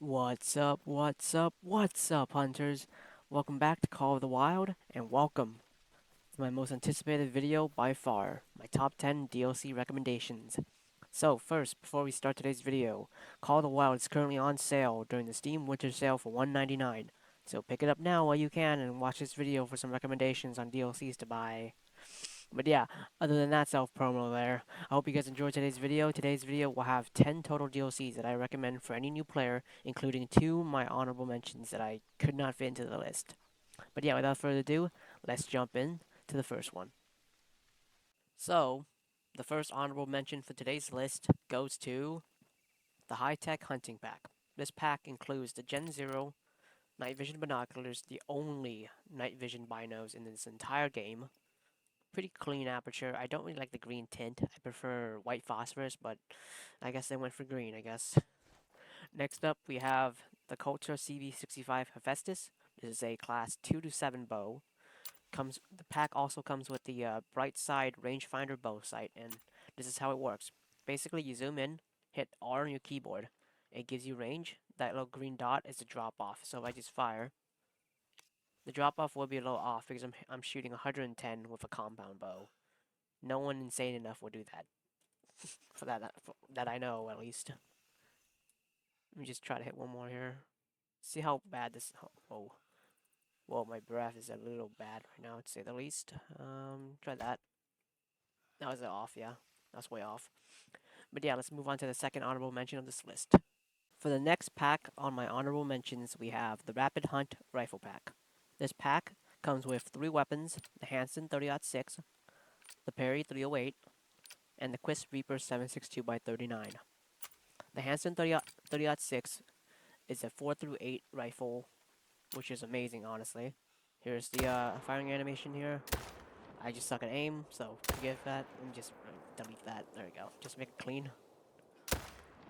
What's up, what's up, what's up, hunters? Welcome back to Call of the Wild, and welcome to my most anticipated video by far, my top 10 DLC recommendations. So first, before we start today's video, Call of the Wild is currently on sale during the Steam Winter Sale for $1.99. So pick it up now while you can and watch this video for some recommendations on DLCs to buy. But yeah, other than that self promo there, I hope you guys enjoyed today's video. Today's video will have 10 total DLCs that I recommend for any new player, including 2 my honorable mentions that I could not fit into the list. But yeah, without further ado, let's jump in to the first one. So, the first honorable mention for today's list goes to the High Tech Hunting Pack. This pack includes the Gen Zero night vision binoculars, the only night vision binos in this entire game. Pretty clean aperture. I don't really like the green tint. I prefer white phosphorus, but I guess they went for green, I guess. Next up, we have the Cultra CV65 Hephaestus. This is a class 2 to 7 bow. The pack also comes with the Bright Side rangefinder bow sight, and this is how it works. Basically, you zoom in, hit R on your keyboard. It gives you range. That little green dot is the drop off. So if I just fire, the drop off will be a little off because I'm shooting 110 with a compound bow. No one insane enough will do that. For that I know, at least. Let me just try to hit one more here. See how bad this. Oh, well, my breath is a little bad right now, to say the least. Try that. That was off, yeah. That's way off. But yeah, let's move on to the second honorable mention of this list. For the next pack on my honorable mentions, we have the Rapid Hunt Rifle Pack. This pack comes with 3 weapons: the Hanson 30-06, the Perry 308, and the Quist Reaper 7.62x39. The Hanson 30-06 is a 4 through 8 rifle, which is amazing, honestly. Here's the firing animation here. I just suck at aim, so forgive that, and just delete that. There we go. Just make it clean.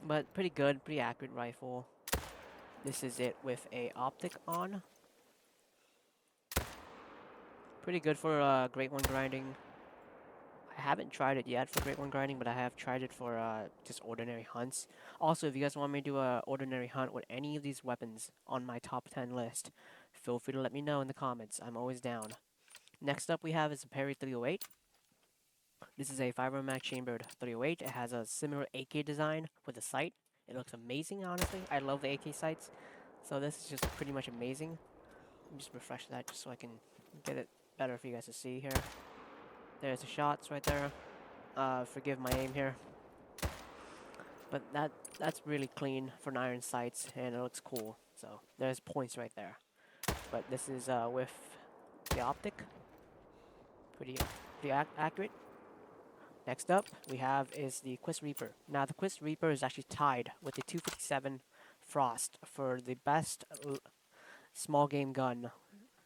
But pretty good, pretty accurate rifle. This is it with a optic on. Pretty good for Great One grinding. I haven't tried it yet for Great One grinding, but I have tried it for just ordinary hunts. Also, if you guys want me to do a ordinary hunt with any of these weapons on my top 10 list, feel free to let me know in the comments. I'm always down. Next up we have is a Perry 308. This is a 5 mag chambered 308. It has a similar AK design with a sight. It looks amazing, honestly. I love the AK sights. So this is just pretty much amazing. Let me just refresh that just so I can get it better for you guys to see here. There's the shots right there. Forgive my aim here. But that's really clean for an iron sights, and it looks cool. So there's points right there. But this is with the optic. Pretty accurate. Next up, we have is the Quist Reaper. Now, the Quist Reaper is actually tied with the 257 Frost for the best small game gun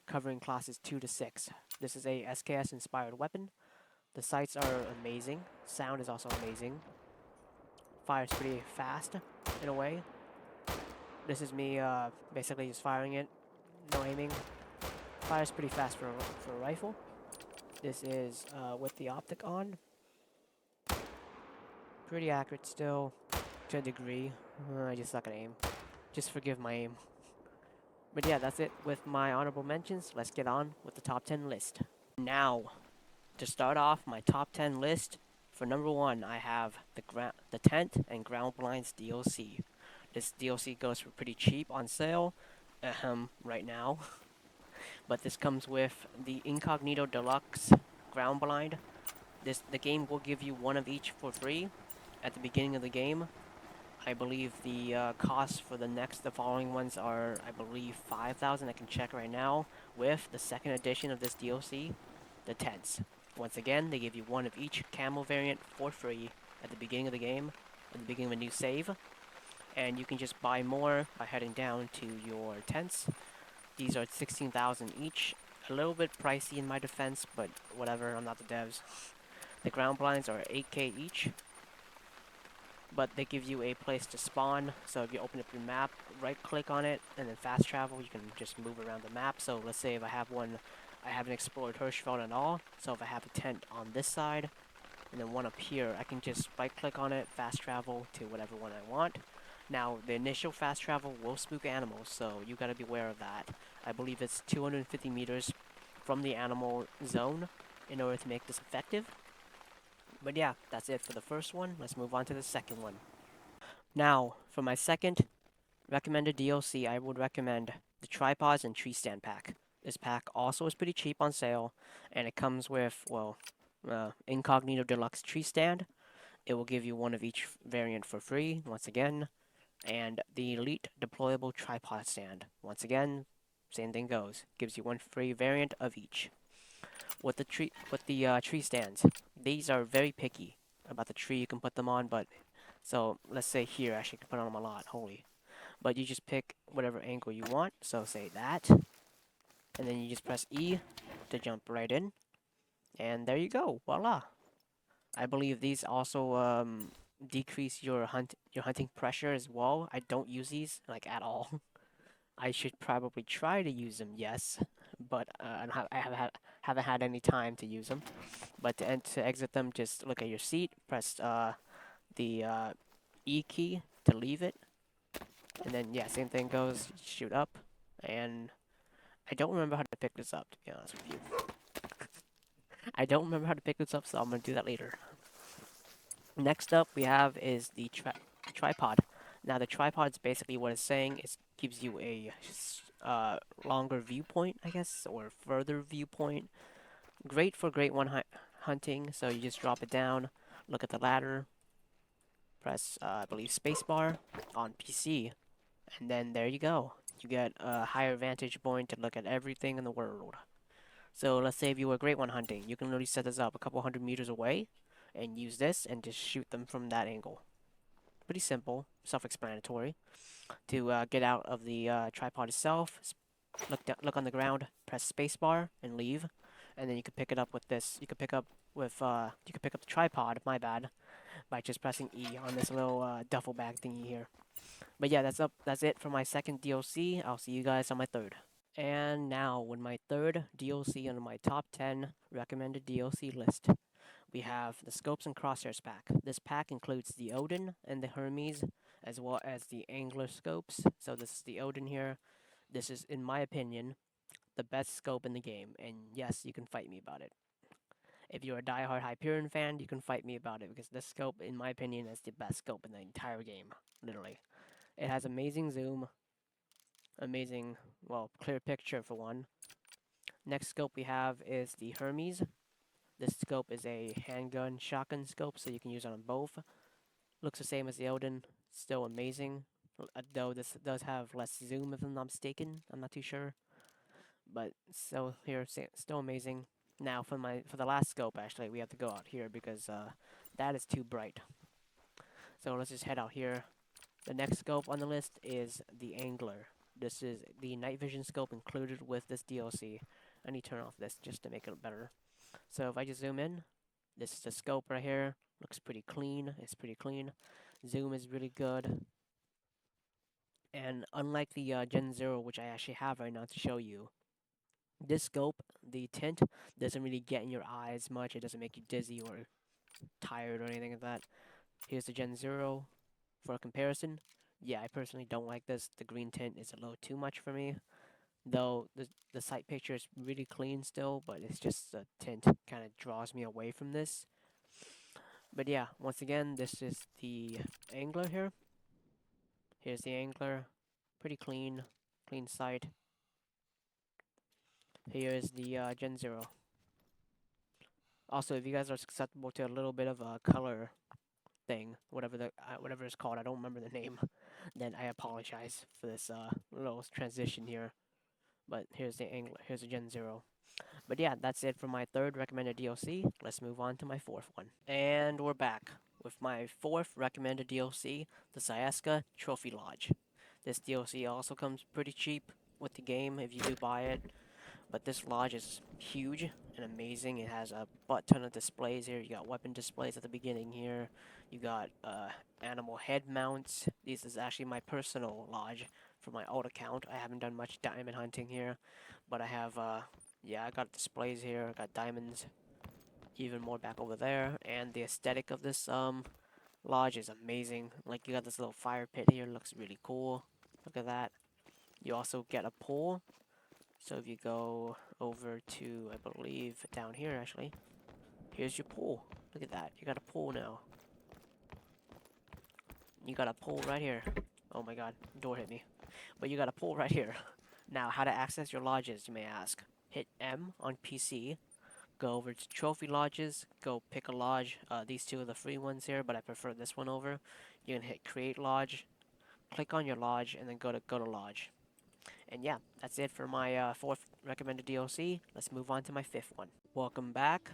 covering classes 2 to 6. This is a SKS inspired weapon. The sights are amazing. Sound is also amazing. Fires pretty fast in a way. This is me basically just firing it, no aiming. Fires pretty fast for a rifle. This is with the optic on. Pretty accurate still, to a degree. I just suck at aim. Just forgive my aim. But yeah, that's it with my honorable mentions. Let's get on with the top 10 list. Now, to start off my top 10 list, for number 1, I have the Tent and Ground Blinds DLC. This DLC goes for pretty cheap on sale, right now. But this comes with the Incognito Deluxe Ground Blind. The game will give you one of each for free at the beginning of the game. I believe the costs for the following ones are, I believe, 5,000. I can check right now. With the second edition of this DLC, the tents. Once again, they give you one of each camo variant for free at the beginning of the game, at the beginning of a new save. And you can just buy more by heading down to your tents. These are 16,000 each. A little bit pricey in my defense, but whatever, I'm not the devs. The ground blinds are 8k each, but they give you a place to spawn. So if you open up your map, right click on it, and then fast travel, you can just move around the map. So let's say if I haven't explored Hirschfeld at all, so if I have a tent on this side, and then one up here, I can just right click on it, fast travel to whatever one I want. Now, the initial fast travel will spook animals, so you gotta be aware of that. I believe it's 250 meters from the animal zone in order to make this effective. But yeah, that's it for the first one. Let's move on to the second one. Now, for my second recommended DLC, I would recommend the Tripods and Tree Stand pack. This pack also is pretty cheap on sale, and it comes with, well, Incognito Deluxe Tree Stand. It will give you one of each variant for free, once again, and the Elite Deployable Tripod Stand. Once again, same thing goes. Gives you one free variant of each. With the tree stands, these are very picky about the tree you can put them on, but so let's say here, actually, you can put on them a lot, holy. But you just pick whatever angle you want, so say that, and then you just press E to jump right in, and there you go, voila. I believe these also decrease your hunting pressure as well. I don't use these like at all. I should probably try to use them, yes, but haven't had any time to use them. But to exit them, just look at your seat, press the E key to leave it, and then yeah, same thing goes. Shoot up, and I don't remember how to pick this up. To be honest with you, I don't remember how to pick this up, so I'm gonna do that later. Next up, we have is the tripod. Now, the tripod is basically what it's saying. It gives you a longer viewpoint, I guess, or further viewpoint. Great for Great One hunting. So you just drop it down, look at the ladder, press, I believe, spacebar on PC, and then there you go. You get a higher vantage point to look at everything in the world. So let's say if you were Great One hunting, you can literally set this up a couple hundred meters away and use this and just shoot them from that angle. Pretty simple, self-explanatory. To get out of the tripod itself, look on the ground, press spacebar, and leave. And then you can pick it up with this. You can pick up the tripod. My bad, by just pressing E on this little duffel bag thingy here. But yeah, That's it for my second DLC. I'll see you guys on my third. And now, with my third DLC on my top 10 recommended DLC list, we have the Scopes and Crosshairs pack. This pack includes the Odin and the Hermes, as well as the Angler scopes. So this is the Odin here. This is, in my opinion, the best scope in the game, and yes, you can fight me about it. If you're a diehard Hyperion fan, you can fight me about it, because this scope, in my opinion, is the best scope in the entire game, literally. It has amazing zoom, amazing, well, clear picture for one. Next scope we have is the Hermes. This scope is a handgun shotgun scope, so you can use it on both. Looks the same as the Odin, still amazing. Though this does have less zoom, if I'm not mistaken. I'm not too sure, but still here, still amazing. Now for the last scope, actually, we have to go out here because that is too bright. So let's just head out here. The next scope on the list is the Angler. This is the night vision scope included with this DLC. I need to turn off this just to make it better. So if I just zoom in, this is the scope right here. Looks pretty clean. It's pretty clean. Zoom is really good. And unlike the Gen 0, which I actually have right now to show you, this scope, the tint, doesn't really get in your eyes much. It doesn't make you dizzy or tired or anything like that. Here's the Gen 0 for a comparison. Yeah, I personally don't like this. The green tint is a little too much for me. Though the sight picture is really clean still, but it's just the tint kind of draws me away from this. But yeah, once again, this is the Angler here. Here's the Angler. Pretty clean. Clean sight. Here is the Gen 0. Also, if you guys are susceptible to a little bit of a color thing, whatever it's called, I don't remember the name, then I apologize for this little transition here. But here's the Angler. Here's the Gen 0. But yeah, that's it for my third recommended DLC. Let's move on to my fourth one. And we're back with my fourth recommended DLC, the Syaska Trophy Lodge. This DLC also comes pretty cheap with the game if you do buy it, but this lodge is huge and amazing. It has a butt ton of displays here. You got weapon displays at the beginning here. You got animal head mounts. This is actually my personal lodge for my alt account. I haven't done much diamond hunting here, but I have yeah, I got displays here. I got diamonds, even more back over there, and the aesthetic of this Lodge is amazing. Like, you got this little fire pit here, looks really cool. Look at that. You also get a pool. So if you go over to, I believe, down here actually, here's your pool. Look at that. You got a pool now. You got a pool right here. Oh my god, door hit me. But you got a pool right here. Now, how to access your lodges, you may ask. Hit M on PC, go over to Trophy Lodges, go pick a lodge. These two are the free ones here, but I prefer this one over. You can hit Create Lodge, click on your lodge, and then go to Lodge. And yeah, that's it for my fourth recommended DLC. Let's move on to my fifth one. Welcome back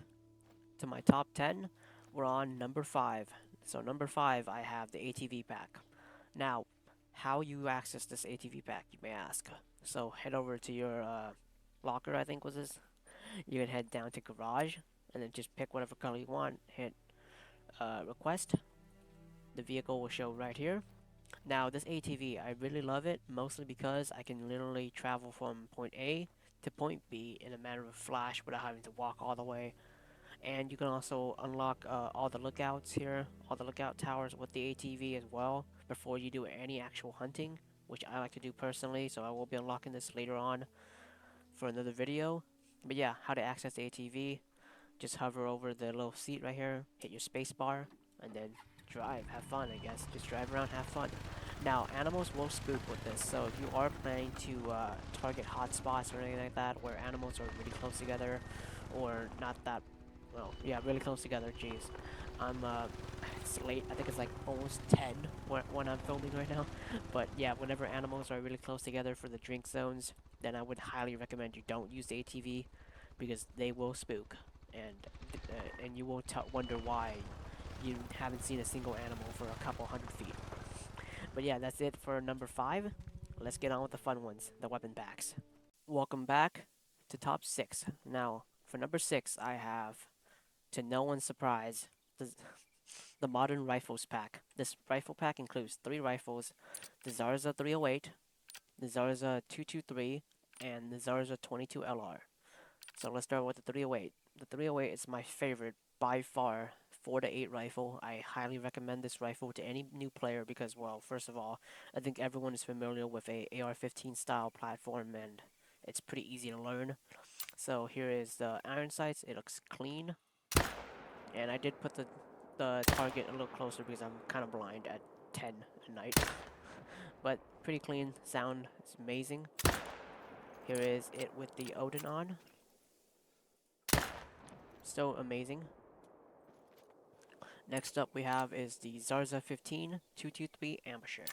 to my top 10. We're on number 5. So number 5, I have the ATV pack. Now, how you access this ATV pack, you may ask. So head over to your locker, I think was this. You can head down to garage, and then just pick whatever color you want. Hit request. The vehicle will show right here. Now, this ATV, I really love it, mostly because I can literally travel from point A to point B in a matter of a flash without having to walk all the way. And you can also unlock all the lookouts here, all the lookout towers with the ATV as well, before you do any actual hunting, which I like to do personally, so I will be unlocking this later on for another video. But yeah, how to access the ATV, just hover over the little seat right here, hit your space bar, and then drive, have fun, I guess. Just drive around, have fun. Now, animals will spook with this, so if you are planning to target hotspots or anything like that, where animals are really close together, or not that, well, yeah, really close together, jeez. I'm, it's late, I think it's like almost 10 when I'm filming right now, but yeah, whenever animals are really close together for the drink zones, then I would highly recommend you don't use the ATV, because they will spook, and you will wonder why you haven't seen a single animal for a couple hundred feet. But yeah, that's it for number 5. Let's get on with the fun ones, the weapon packs. Welcome back to top 6. Now, for number 6, I have, to no one's surprise, the Modern Rifles pack. This rifle pack includes 3 rifles, the Zarza 308, the Zarza 223, and the Zarza 22 LR. So let's start with the 308. The 308 is my favorite by far 4 to 8 rifle. I highly recommend this rifle to any new player because, well, first of all, I think everyone is familiar with a AR-15 style platform and it's pretty easy to learn. So here is the iron sights. It looks clean, and I did put the target a little closer because I'm kind of blind at 10 at night. But pretty clean, sound is amazing. Here is it with the Odin on. Still amazing. Next up we have is the Zarza 15 223 Ambusher.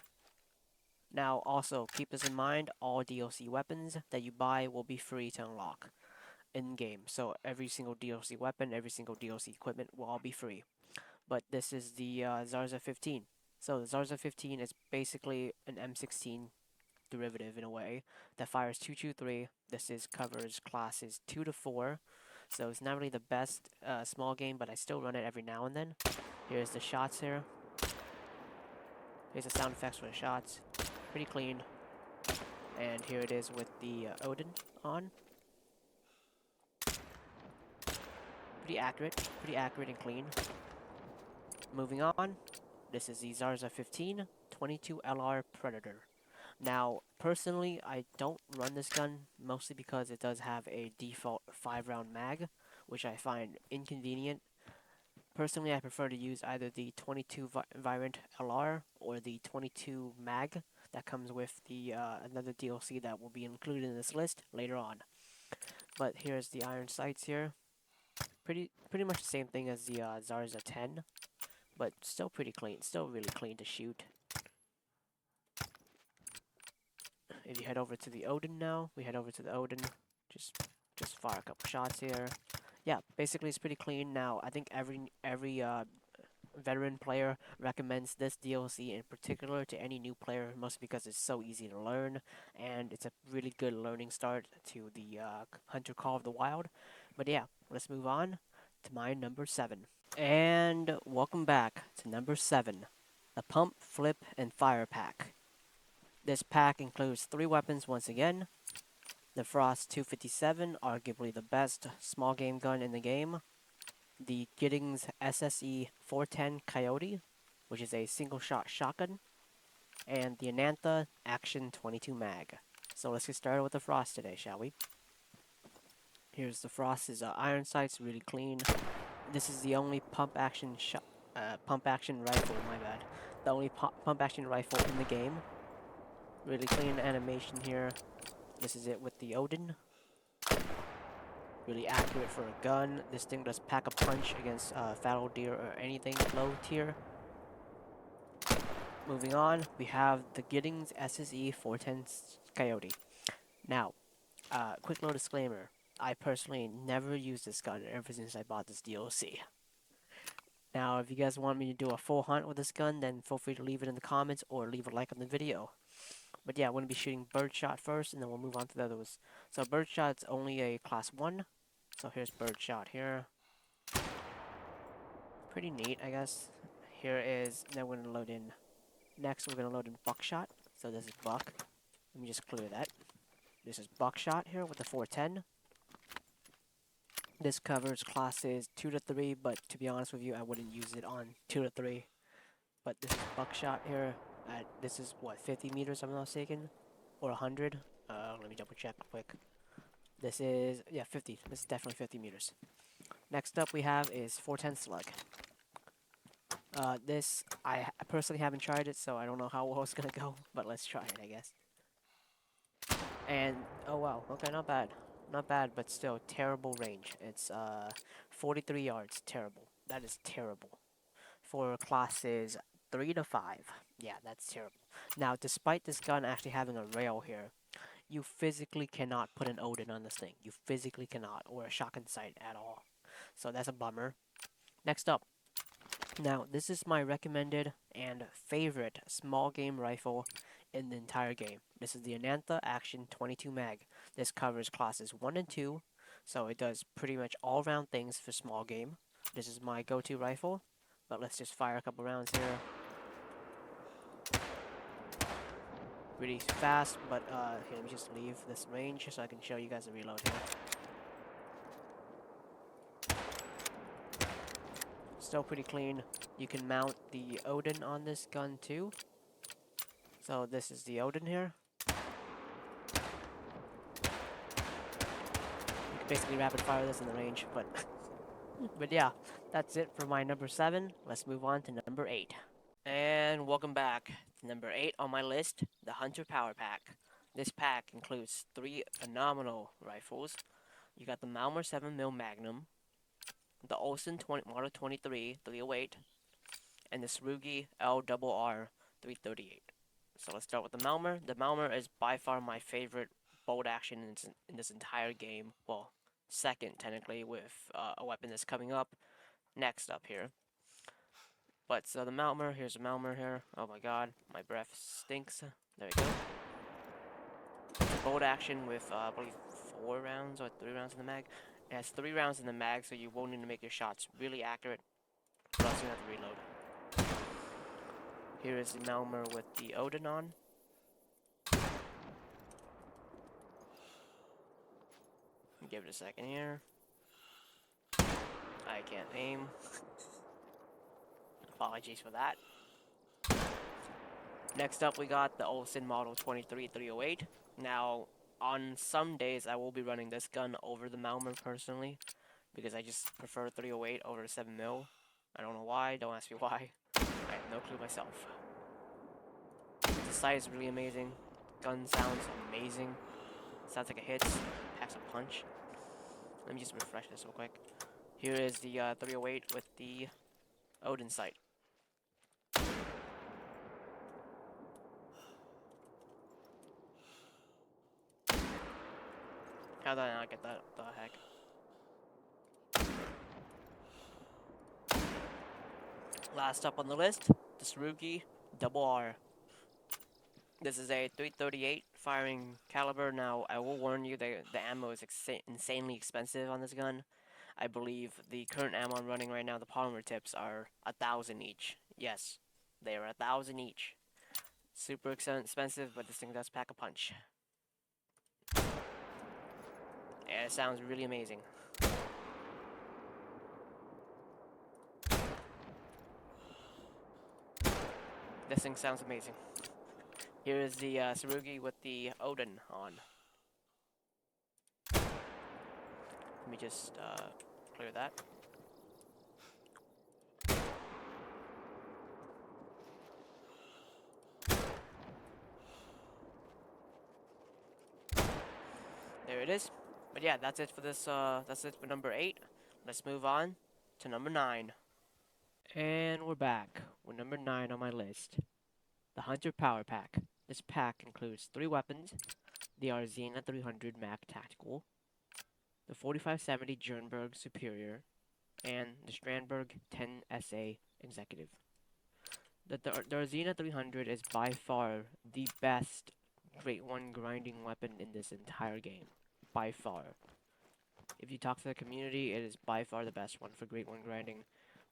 Now also keep this in mind, all DLC weapons that you buy will be free to unlock in-game. So every single DLC weapon, every single DLC equipment will all be free. But this is the Zarza 15. So the Zarza 15 is basically an M16 derivative in a way that fires 223. This is covers classes 2 to 4. So it's not really the best small game, but I still run it every now and then. Here's the shots here. Here's the sound effects for the shots. Pretty clean. And here it is with the Odin on. Pretty accurate and clean. Moving on, this is the Zarza 15 22 LR Predator. Now, personally, I don't run this gun, mostly because it does have a default 5-round mag, which I find inconvenient. Personally, I prefer to use either the 22 Virant LR or the 22 mag that comes with the another DLC that will be included in this list later on. But here's the iron sights here. Pretty much the same thing as the Zarza 10, but still pretty clean. Still really clean to shoot. If you head over to the Odin now, we head over to the Odin. Just fire a couple shots here. Yeah, basically it's pretty clean now. I think every veteran player recommends this DLC in particular to any new player, mostly because it's so easy to learn, and it's a really good learning start to the Hunter Call of the Wild. But yeah, let's move on to my number 7. And welcome back to number 7, the Pump, Flip, and Fire pack. This pack includes 3 weapons once again. The Frost 257, arguably the best small game gun in the game. The Giddings SSE 410 Coyote, which is a single-shot shotgun, and the Anantha Action 22 mag. So let's get started with the Frost today, shall we? Here's the Frost. Is iron sights, really clean. This is the only pump action rifle. My bad. The only pump action rifle in the game. Really clean animation here. This is it with the Odin. Really accurate for a gun. This thing does pack a punch against fallow deer or anything low tier. Moving on, we have the Giddings SSE 410 Coyote. Now, quick little disclaimer. I personally never used this gun ever since I bought this DLC. Now, if you guys want me to do a full hunt with this gun, then feel free to leave it in the comments or leave a like on the video. But yeah, I'm going to be shooting birdshot first, and then we'll move on to the others. So birdshot's only a class 1. So here's birdshot here. Pretty neat, I guess. Here is, now we're going to load in. Next, we're going to load in buckshot. So this is buck. Let me just clear that. This is buckshot here with the 410. This covers classes 2 to 3, but to be honest with you, I wouldn't use it on 2 to 3. But this is buckshot here. This is what, 50 meters, if I'm not mistaken? Or 100? Let me double check quick. This is, yeah, 50. This is definitely 50 meters. Next up we have is 410 slug. This, I personally haven't tried it, so I don't know how well it's gonna go, but let's try it, I guess. And, oh wow, okay, not bad. Not bad, but still, terrible range. It's, 43 yards. Terrible. That is terrible. For classes 3 to 5. Yeah, that's terrible. Now, despite this gun actually having a rail here, you physically cannot put an Odin on this thing. You physically cannot, or a shotgun sight at all. So that's a bummer. Next up. Now, this is my recommended and favorite small game rifle in the entire game. This is the Anantha Action 22 mag. This covers classes 1 and 2, so it does pretty much all-round things for small game. This is my go-to rifle, but let's just fire a couple rounds here. Really fast, but here, let me just leave this range so I can show you guys the reload here. Still pretty clean. You can mount the Odin on this gun too. So this is the Odin here. You can basically rapid fire this in the range, but but yeah, that's it for my number 7. Let's move on to number 8. And welcome back to number 8 on my list, the Hunter Power Pack. This pack includes 3 phenomenal rifles. You got the Malmer 7mm Magnum, the Olsen Model 23 308, and the Srugi LRR 338. So let's start with the Malmer. The Malmer is by far my favorite bolt action in this entire game. Well, second technically, with a weapon that's coming up next up here. But so the Malmer, here's a Malmer here. Oh my god, my breath stinks. There we go. Bolt action with I believe 4 rounds or 3 rounds in the mag. It has 3 rounds in the mag, so you won't need to make your shots really accurate, or else you have to reload. Here is the Malmer with the Odin on. Give it a second here. I can't aim. Apologies for that. Next up we got the Olsen Model 23 308. Now, on some days I will be running this gun over the Malmer personally, because I just prefer 308 over 7mm. I don't know why, don't ask me why. I have no clue myself. The sight is really amazing. Gun sounds amazing. Sounds like it hits, packs a punch. Let me just refresh this real quick. Here is the 308 with the Odin sight. How did I not get that? What the heck? Last up on the list, the Srugi RR. This is a 338 firing caliber. Now, I will warn you that the ammo is insanely expensive on this gun. I believe the current ammo I'm running right now, the polymer tips, are 1,000 each. Yes, they are 1,000 each. Super expensive, but this thing does pack a punch. And it sounds really amazing. This thing sounds amazing. Here is the Tsurugi with the Odin on. Let me just clear that. There it is. But yeah, that's it for this. That's it for number 8. Let's move on to number 9. And we're back with number 9 on my list. The Hunter Power Pack. This pack includes 3 weapons, the Arzina 300 Mac Tactical, the 4570 Jernberg Superior, and the Strandberg 10 SA Executive. The Arzina 300 is by far the best Grade 1 grinding weapon in this entire game. By far. If you talk to the community, it is by far the best one for Grade 1 grinding.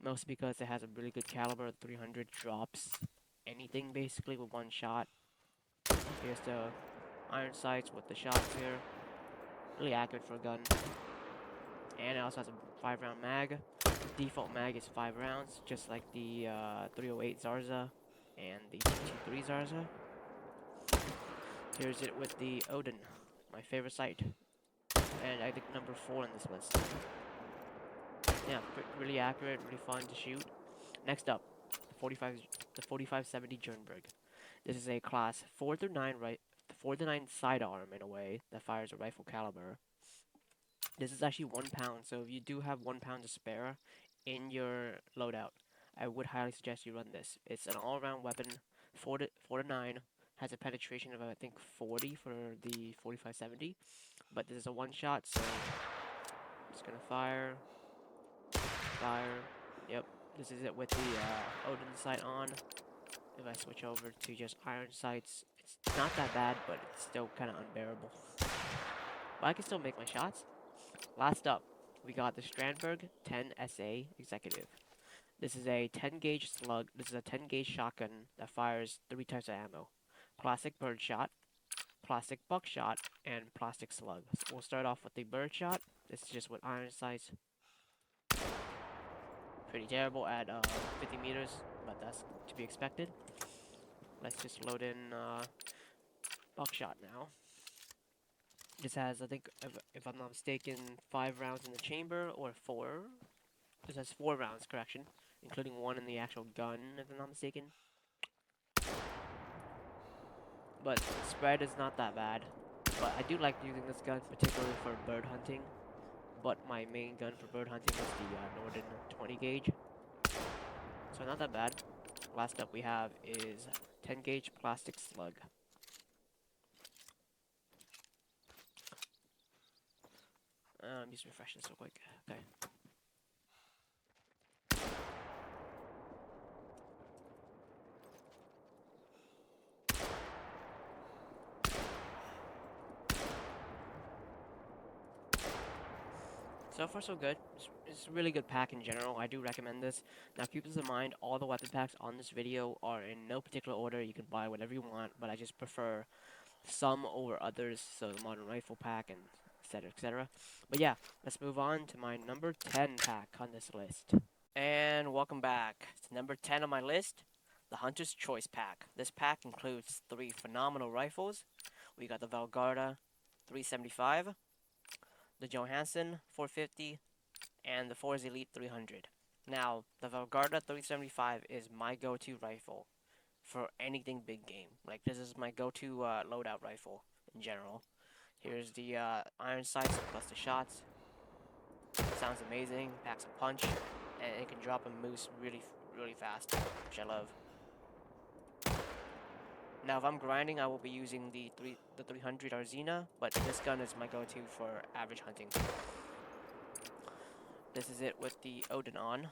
Mostly because it has a really good caliber. 300 drops anything basically with one shot. Here's the iron sights with the shots here. Really accurate for a gun. And it also has a 5-round mag. Default mag is 5 rounds, just like the 308 Zarza and the 223 Zarza. Here's it with the Odin, my favorite sight. And I think number 4 on this list. Yeah, really accurate, really fun to shoot. Next up, the 4570 Jernberg. This is a class 4 through 9 sidearm in a way that fires a rifle caliber. This is actually 1 pound, so if you do have 1 pound to spare in your loadout, I would highly suggest you run this. It's an all-around weapon, 4 to 9, has a penetration of I think 40 for the 4570, but this is a one-shot, so I'm just gonna fire. Yep, this is it with the Odin sight on. If I switch over to just iron sights, it's not that bad, but it's still kind of unbearable. But I can still make my shots. Last up, we got the Strandberg 10 SA Executive. This is a 10 gauge slug. This is a 10 gauge shotgun that fires 3 types of ammo: plastic birdshot, plastic buckshot, and plastic slug. So we'll start off with the birdshot. This is just with iron sights. Pretty terrible at 50 meters, but that's to be expected. Let's just load in buckshot now. This has, I think, if I'm not mistaken, 5 rounds in the chamber, or 4. This has 4 rounds, correction, including 1 in the actual gun, if I'm not mistaken. But the spread is not that bad. But I do like using this gun, particularly for bird hunting. But my main gun for bird hunting is the Norden 20 gauge. So not that bad. Last up we have is 10 gauge plastic slug. Just refresh this real quick. Okay. So far so good. It's a really good pack in general. I do recommend this. Now keep this in mind, all the weapon packs on this video are in no particular order. You can buy whatever you want, but I just prefer some over others. So the modern rifle pack and etc, etc. But yeah, let's move on to my number 10 pack on this list. And welcome back to number 10 on my list, the Hunter's Choice pack. This pack includes 3 phenomenal rifles. We got the Valgarda 375, the Johansson 450, and the Force Elite 300. Now, the Valgarda 375 is my go-to rifle for anything big game. Like, this is my go-to loadout rifle in general. Here's the iron sights plus the shots. Sounds amazing, packs a punch, and it can drop a moose really, really fast, which I love. Now, if I'm grinding, I will be using the 300 Arzina, but this gun is my go-to for average hunting. This is it with the Odin on.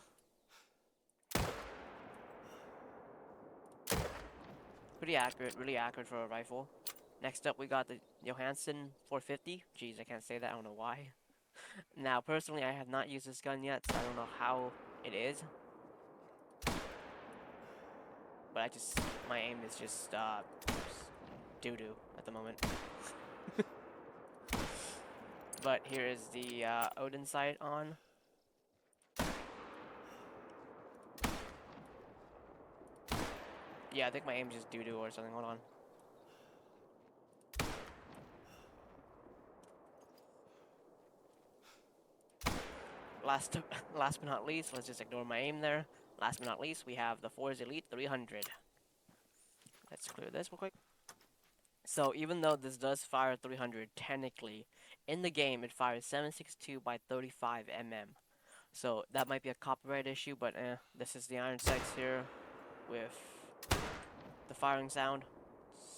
Pretty accurate, really accurate for a rifle. Next up, we got the Johansson 450. Jeez, I can't say that, I don't know why. Now, personally, I have not used this gun yet, so I don't know how it is. But my aim is just doo-doo at the moment. But here is the Odin sight on. Yeah, I think my aim's just doo-doo or something. Hold on. Last, last but not least, let's just ignore my aim there. Last but not least, we have the Force Elite 300. Let's clear this real quick. So even though this does fire 300, technically, in the game it fires 762 by 35 mm. So that might be a copyright issue, but this is the iron sights here with the firing sound.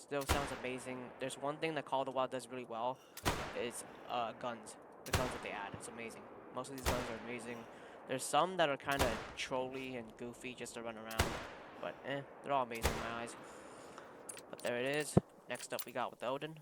Still sounds amazing. There's one thing that Call of the Wild does really well, is guns. The guns that they add, it's amazing. Most of these guns are amazing. There's some that are kind of trolly and goofy just to run around, but they're all amazing in my eyes. But there it is. Next up we got with Odin.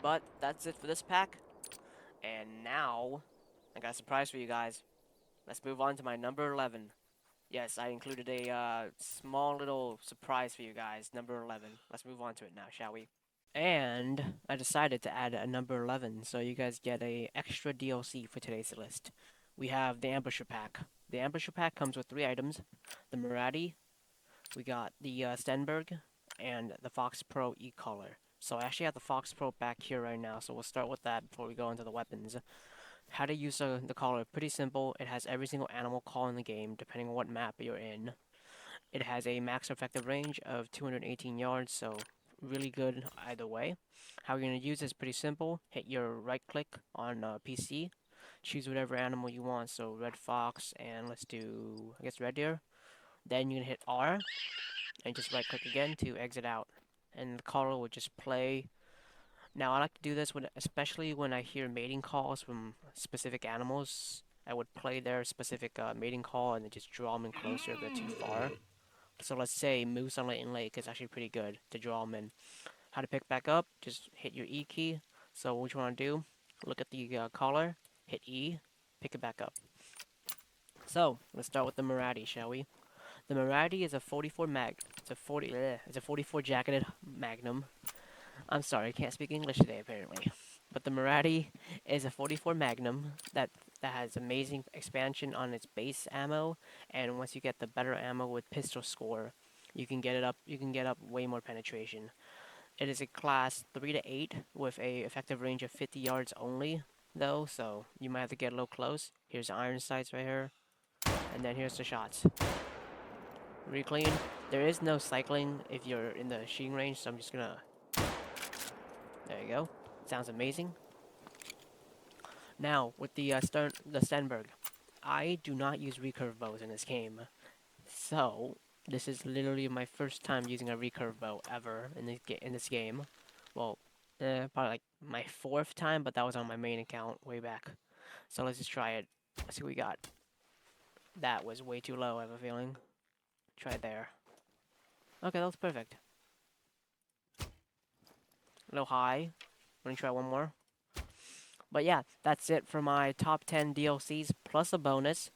But that's it for this pack. And now, I got a surprise for you guys. Let's move on to my number 11. Yes, I included a small little surprise for you guys. Number 11. Let's move on to it now, shall we? And I decided to add a number 11, so you guys get a extra DLC for today's list. We have the Ambusher Pack. The Ambusher Pack comes with 3 items. The Murati, we got the Stenberg, and the Fox Pro E-Collar. So I actually have the Fox Pro back here right now, so we'll start with that before we go into the weapons. How to use the collar, pretty simple. It has every single animal call in the game, depending on what map you're in. It has a max effective range of 218 yards, so really good either way. How you're going to use it is pretty simple. Hit your right click on PC, choose whatever animal you want, so red fox, and let's do, I guess, red deer. Then you're going to hit R, and just right click again to exit out. And the collar will just play. Now I like to do this when, especially when I hear mating calls from specific animals. I would play their specific mating call and then just draw them in closer if they're too far. So let's say Moose on Leighton Lake is actually pretty good to draw them in. How to pick back up, just hit your E key. So what you want to do, look at the collar, hit E, pick it back up. So let's start with the Murati, shall we? The Murati is a 44 mag. It's a 44 jacketed Magnum. I'm sorry, I can't speak English today apparently. But the Murati is a 44 Magnum that has amazing expansion on its base ammo, and once you get the better ammo with pistol score, you can get it up. You can get up way more penetration. It is a class 3 to 8 with a effective range of 50 yards only, though, so you might have to get a little close. Here's the iron sights right here, and then here's the shots. Really clean. There is no cycling if you're in the shooting range, so I'm just gonna. There you go. Sounds amazing. Now with the Stenberg, I do not use recurve bows in this game, so this is literally my first time using a recurve bow ever in this game. Well, probably like my 4th time, but that was on my main account way back. So let's just try it. Let's see what we got. That was way too low, I have a feeling. Try it there. Okay, that was perfect. A little high. Let me try one more. But yeah, that's it for my top 10 DLCs plus a bonus.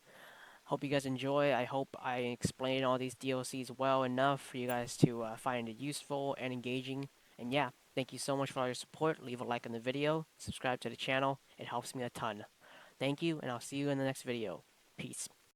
Hope you guys enjoy. I hope I explained all these DLCs well enough for you guys to find it useful and engaging. And yeah, thank you so much for all your support. Leave a like on the video. Subscribe to the channel. It helps me a ton. Thank you, and I'll see you in the next video. Peace.